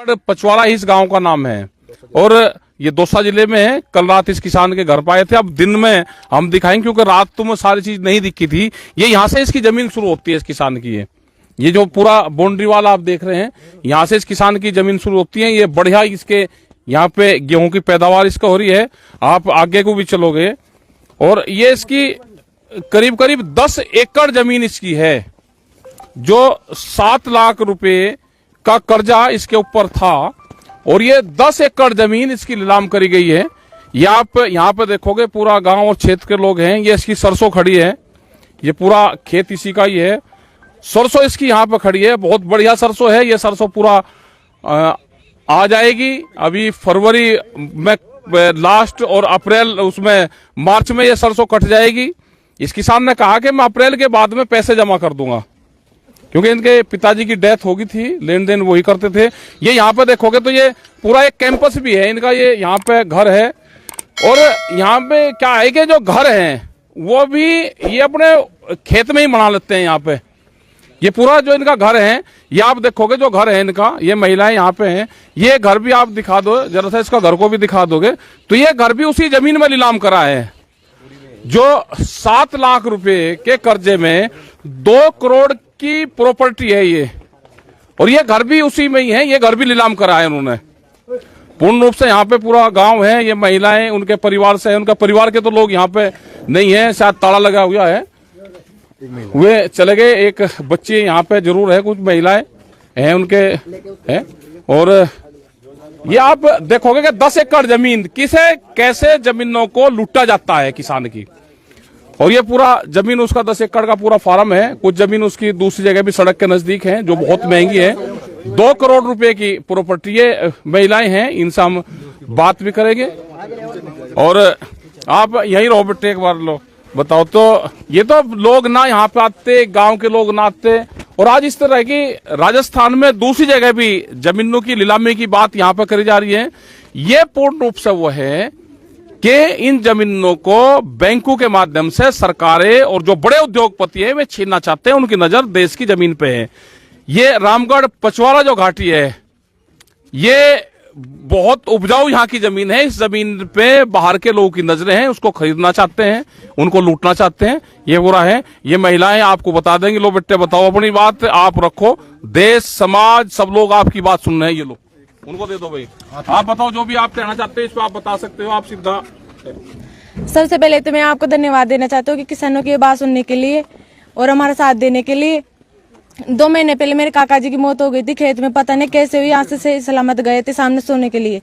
रामगढ़ पचवाड़ा इस गांव का नाम है और ये दौसा जिले में है। कल रात इस किसान के घर पाए थे। अब दिन में हम दिखाएंगे क्योंकि रात तो में सारी चीज नहीं दिखी थी। ये यहाँ से इसकी जमीन शुरू होती है इस किसान की। ये जो पूरा बाउंड्री वाला आप देख रहे हैं, यहाँ से इस किसान की जमीन शुरू होती है। ये बढ़िया इसके यहाँ पे गेहूं की पैदावार इसका हो रही है। आप आगे को भी चलोगे और ये इसकी करीब करीब 10 एकड़ जमीन इसकी है, जो 7 लाख रुपए का कर्जा इसके ऊपर था और ये 10 एकड़ जमीन इसकी नीलाम करी गई है। ये आप यहाँ पे देखोगे पूरा गांव और क्षेत्र के लोग हैं। ये इसकी सरसों खड़ी है, ये पूरा खेत इसी का ही है। सरसों इसकी यहाँ पे खड़ी है, बहुत बढ़िया सरसों है। ये सरसों पूरा आ जाएगी अभी फरवरी में लास्ट और अप्रैल उसमें मार्च में ये सरसों कट जाएगी। इस किसान ने कहा कि मैं अप्रैल के बाद में पैसे जमा कर दूंगा क्योंकि इनके पिताजी की डेथ हो गई थी, लेन देन वही करते थे। ये यहाँ पे देखोगे तो ये पूरा एक कैंपस भी है इनका। ये यहाँ पे घर है और यहाँ पे क्या है कि जो घर हैं वो भी ये अपने खेत में ही बना लेते हैं। यहाँ पे ये पूरा जो इनका घर है, ये आप देखोगे जो घर है इनका, ये महिलाएं यहाँ पे हैं। ये घर भी आप दिखा दो जरा सा, इसका घर को भी दिखा दोगे तो ये घर भी उसी जमीन में नीलाम करा है जो 7 लाख रुपए के कर्जे में 2 करोड़ की प्रॉपर्टी है ये। और ये घर भी उसी में ही है, ये घर भी नीलाम करा है उन्होंने पूर्ण रूप से। यहाँ पे पूरा गांव है, ये महिलाएं उनके परिवार से है। उनका परिवार के तो लोग यहाँ पे नहीं है, शायद ताला लगा हुआ है, वे चले गए। एक बच्ची यहाँ पे जरूर है, कुछ महिलाएं हैं उनके हैं। और ये आप देखोगे कि 10 एकड़ जमीन किसे कैसे जमीनों को लूटा जाता है किसान की। और ये पूरा जमीन उसका 10 एकड़ का पूरा फार्म है। कुछ जमीन उसकी दूसरी जगह भी सड़क के नजदीक है जो बहुत महंगी है। 2 करोड़ रुपए की प्रॉपर्टी। ये महिलाएं हैं, इनसे हम बात भी करेंगे। और आप यहीं रहो बेटे, एक बार लो बताओ। तो ये तो लोग ना यहाँ पे आते, गांव के लोग ना आते। और आज इस तरह की राजस्थान में दूसरी जगह भी जमीनों की नीलामी की बात यहाँ पे करी जा रही है। ये पूर्ण रूप से वो है कि इन जमीनों को बैंकों के माध्यम से सरकारें और जो बड़े उद्योगपति है वे छीनना चाहते हैं। उनकी नजर देश की जमीन पे है। ये रामगढ़ पचवाड़ा जो घाटी है, ये बहुत उपजाऊ यहाँ की जमीन है। इस जमीन पे बाहर के लोगों की नजरें हैं, उसको खरीदना चाहते हैं, उनको लूटना चाहते हैं। ये बुरा है। ये महिलाएं आपको बता देंगे। लो बेटे बताओ, अपनी बात आप रखो। देश समाज सब लोग आपकी बात सुन रहे हैं। ये लोग उनको दे दो भाई। आप बताओ जो भी आप कहना चाहते हैं इस पर आप बता सकते हो। आप सीधा। सबसे पहले तो मैं आपको धन्यवाद देना चाहता हूँ कि किसानों की बात सुनने के लिए और हमारा साथ देने के लिए। 2 महीने पहले मेरे काका जी की मौत हो गई थी खेत में, पता नहीं कैसे हुई। यहाँ से सही सलामत गए थे सामने सोने के लिए।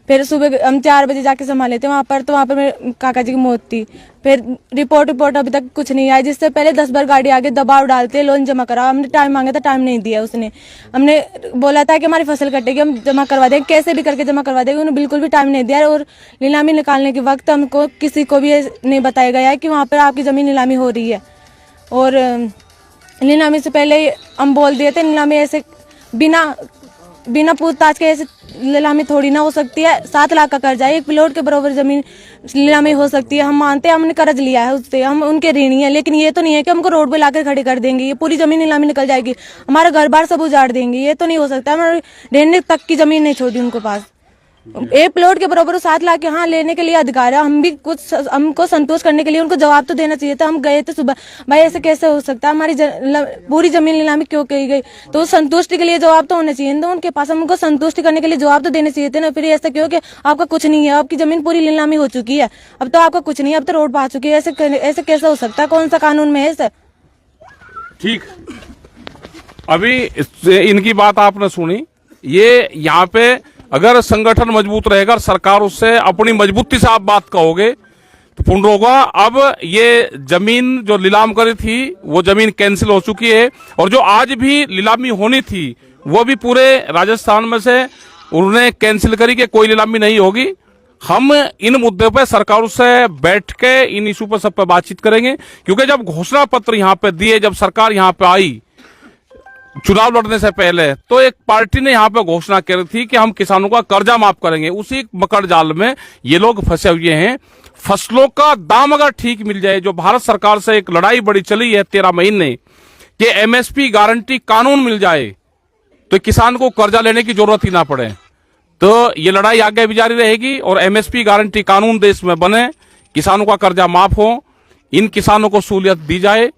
फिर सुबह हम 4 बजे जाके संभाले थे वहाँ पर, तो वहाँ पर मेरे काका जी की मौत थी। फिर रिपोर्ट अभी तक कुछ नहीं आई। जिससे पहले 10 बार गाड़ी आगे दबाव डालते लोन जमा करा। हमने टाइम मांगा था, टाइम नहीं दिया उसने। हमने बोला था कि हमारी फसल कटेगी, हम जमा करवा देंगे, कैसे भी करके जमा करवा देंगे। उन्होंने बिल्कुल भी टाइम नहीं दिया। और नीलामी निकालने के वक्त हमको किसी को भी नहीं बताया गया है कि वहाँ पर आपकी जमीन नीलामी हो रही है। और नीलामी से पहले हम बोल दिए थे नीलामी ऐसे बिना पूछताछ के ऐसे नीलामी थोड़ी ना हो सकती है। 7 लाख का कर्जा है, 1 प्लॉट के बराबर जमीन नीलामी हो सकती है। हम मानते हैं हमने कर्ज लिया है उससे, हम उनके ऋणी हैं। लेकिन ये तो नहीं है कि हमको रोड पे लाकर खड़े कर देंगे, ये पूरी जमीन नीलामी निकल जाएगी, हमारा घर बार सब उजाड़ देंगे। ये तो नहीं हो सकता। हमारे रहने तक की जमीन नहीं छोड़ी उनको पास। 1 प्लॉट के बराबर 7 लाख यहाँ लेने के लिए अधिकार है। हम भी कुछ हमको संतोष करने के लिए उनको जवाब तो देना चाहिए था। हम गए थे सुबह, भाई ऐसे कैसे हो सकता है, हमारी पूरी जमीन नीलामी क्यों की गई। तो संतुष्टि के लिए जवाब तो होना चाहिए ना उनके पास। हमको संतुष्टि करने के लिए जवाब तो देने चाहिए थे ना। फिर ऐसा क्यों कि आपका कुछ नहीं है, आपकी जमीन पूरी नीलामी हो चुकी है, अब तो आपका कुछ नहीं है, अब तो रोड पा चुकी है। ऐसे कैसे हो सकता है, कौन सा कानून में है सर। ठीक, अभी इनकी बात आपने सुनी। ये यहाँ पे अगर संगठन मजबूत रहेगा, सरकार उससे अपनी मजबूती से आप बात कहोगे तो पूर्ण होगा। अब ये जमीन जो नीलाम करी थी वो जमीन कैंसिल हो चुकी है। और जो आज भी नीलामी होनी थी वो भी पूरे राजस्थान में से उन्होंने कैंसिल करी कि कोई नीलामी नहीं होगी। हम इन मुद्दे पर सरकार से बैठ के इन इशू पर सब पर बातचीत करेंगे। क्योंकि जब घोषणा पत्र यहाँ पे दिए, जब सरकार यहाँ पे आई चुनाव लड़ने से पहले, तो एक पार्टी ने यहाँ पे घोषणा करी थी कि हम किसानों का कर्जा माफ करेंगे। उसी मकड़ जाल में ये लोग फंसे हुए हैं। फसलों का दाम अगर ठीक मिल जाए, जो भारत सरकार से एक लड़ाई बड़ी चली है 13 महीने कि एमएसपी गारंटी कानून मिल जाए, तो किसान को कर्जा लेने की जरूरत ही ना पड़े। तो ये लड़ाई आगे भी जारी रहेगी और एमएसपी गारंटी कानून देश में बने, किसानों का कर्जा माफ हो, इन किसानों को सहूलियत दी जाए।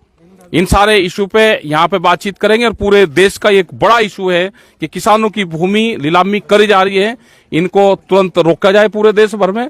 इन सारे इशू पे यहाँ पे बातचीत करेंगे और पूरे देश का एक बड़ा इशू है कि किसानों की भूमि नीलामी करी जा रही है, इनको तुरंत रोका जाए पूरे देश भर में।